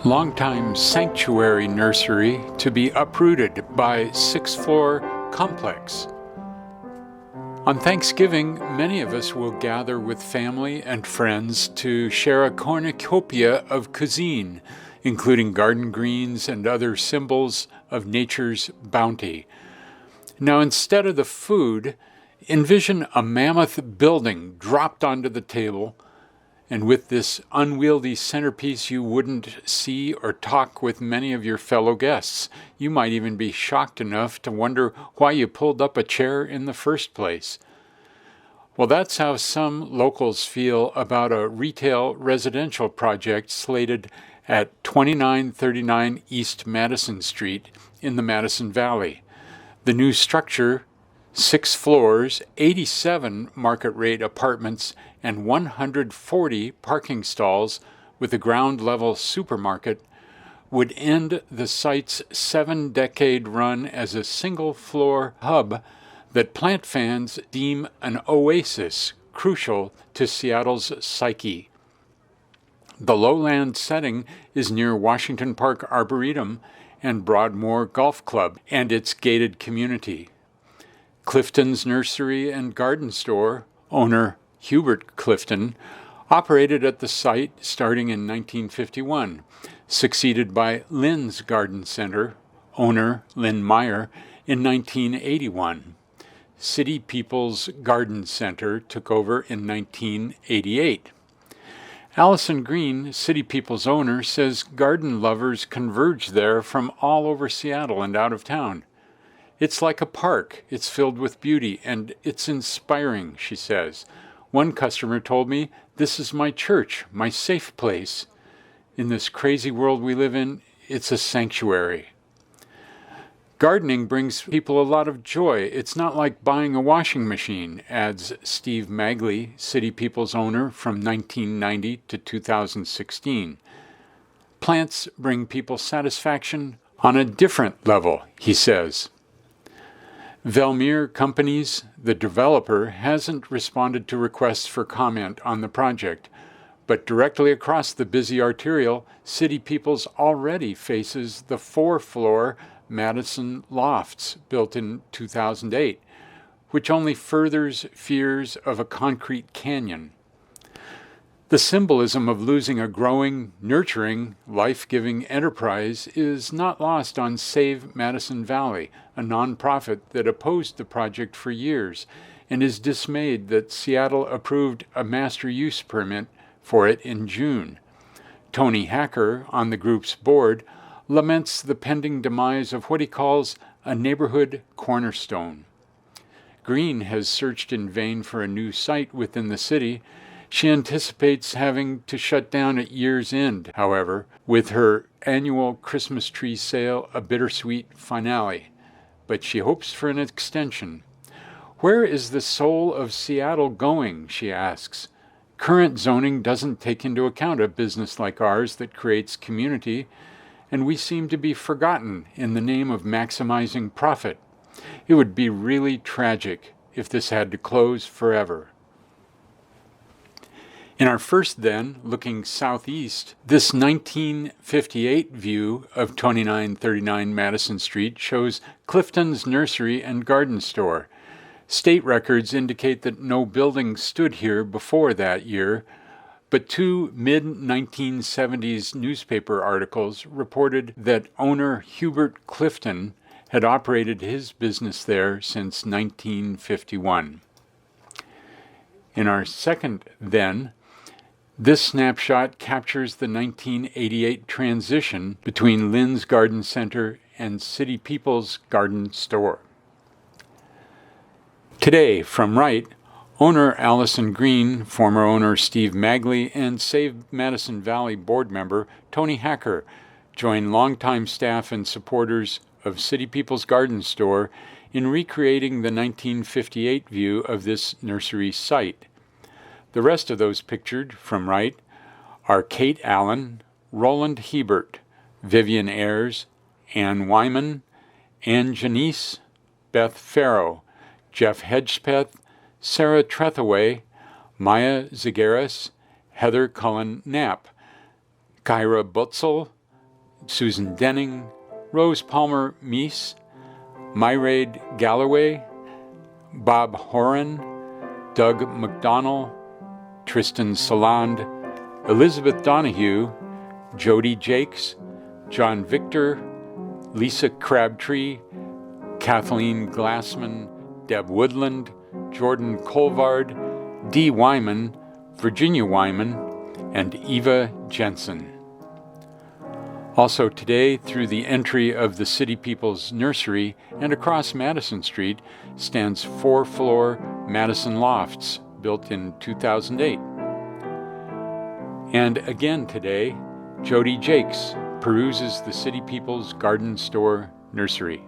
Longtime sanctuary nursery to be uprooted by sixth-floor complex. On Thanksgiving, many of us will gather with family and friends to share a cornucopia of cuisine, including garden greens and other symbols of nature's bounty. Now, instead of the food, envision a mammoth building dropped onto the table, and with this unwieldy centerpiece, you wouldn't see or talk with many of your fellow guests. You might even be shocked enough to wonder why you pulled up a chair in the first place. Well, that's how some locals feel about a retail residential project slated at 2939 East Madison Street in the Madison Valley. The new structure, 6 floors, 87 market-rate apartments, and 140 parking stalls with a ground-level supermarket, would end the site's 7-decade run as a single-floor hub that plant fans deem an oasis crucial to Seattle's psyche. The lowland setting is near Washington Park Arboretum and Broadmoor Golf Club and its gated community. Clifton's Nursery and Garden Store, owner Hubert Clifton, operated at the site starting in 1951, succeeded by Lynn's Garden Center, owner Lynn Meyer, in 1981. City People's Garden Center took over in 1988. Allison Green, City People's owner, says garden lovers converge there from all over Seattle and out of town. It's like a park. It's filled with beauty, and it's inspiring, she says. One customer told me, "This is my church, my safe place. In this crazy world we live in, it's a sanctuary." Gardening brings people a lot of joy. It's not like buying a washing machine, adds Steve Magley, City People's owner from 1990 to 2016. Plants bring people satisfaction on a different level, he says. Velmere Companies, the developer, hasn't responded to requests for comment on the project, but directly across the busy arterial, City People's already faces the 4-floor Madison Lofts built in 2008, which only furthers fears of a concrete canyon. The symbolism of losing a growing, nurturing, life-giving enterprise is not lost on Save Madison Valley, a nonprofit that opposed the project for years and is dismayed that Seattle approved a master use permit for it in June. Tony Hacker, on the group's board, laments the pending demise of what he calls a neighborhood cornerstone. Green has searched in vain for a new site within the city. She anticipates having to shut down at year's end, however, with her annual Christmas tree sale a bittersweet finale. But she hopes for an extension. Where is the soul of Seattle going, she asks. Current zoning doesn't take into account a business like ours that creates community, and we seem to be forgotten in the name of maximizing profit. It would be really tragic if this had to close forever. In our first then, looking southeast, this 1958 view of 2939 Madison Street shows Clifton's Nursery and Garden Store. State records indicate that no building stood here before that year, but 2 mid-1970s newspaper articles reported that owner Hubert Clifton had operated his business there since 1951. In our second then, this snapshot captures the 1988 transition between Lynn's Garden Center and City People's Garden Store. Today, from right, owner Allison Green, former owner Steve Magley, and Save Madison Valley board member Tony Hacker join longtime staff and supporters of City People's Garden Store in recreating the 1958 view of this nursery site. The rest of those pictured, from right, are Kate Allen, Roland Hebert, Vivian Ayers, Ann Wyman, Ann Janice, Beth Farrow, Jeff Hedgepeth, Sarah Trethaway, Maya Zagaris, Heather Cullen Knapp, Kyra Butzel, Susan Denning, Rose Palmer Meese, Myraid Galloway, Bob Horan, Doug McDonnell, Tristan Saland, Elizabeth Donahue, Jody Jakes, John Victor, Lisa Crabtree, Kathleen Glassman, Deb Woodland, Jordan Colvard, Dee Wyman, Virginia Wyman, and Eva Jensen. Also today, through the entry of the City People's Nursery and across Madison Street, stands 4-floor Madison Lofts, built in 2008. And again today, Jody Jakes peruses the City People's Garden Store Nursery.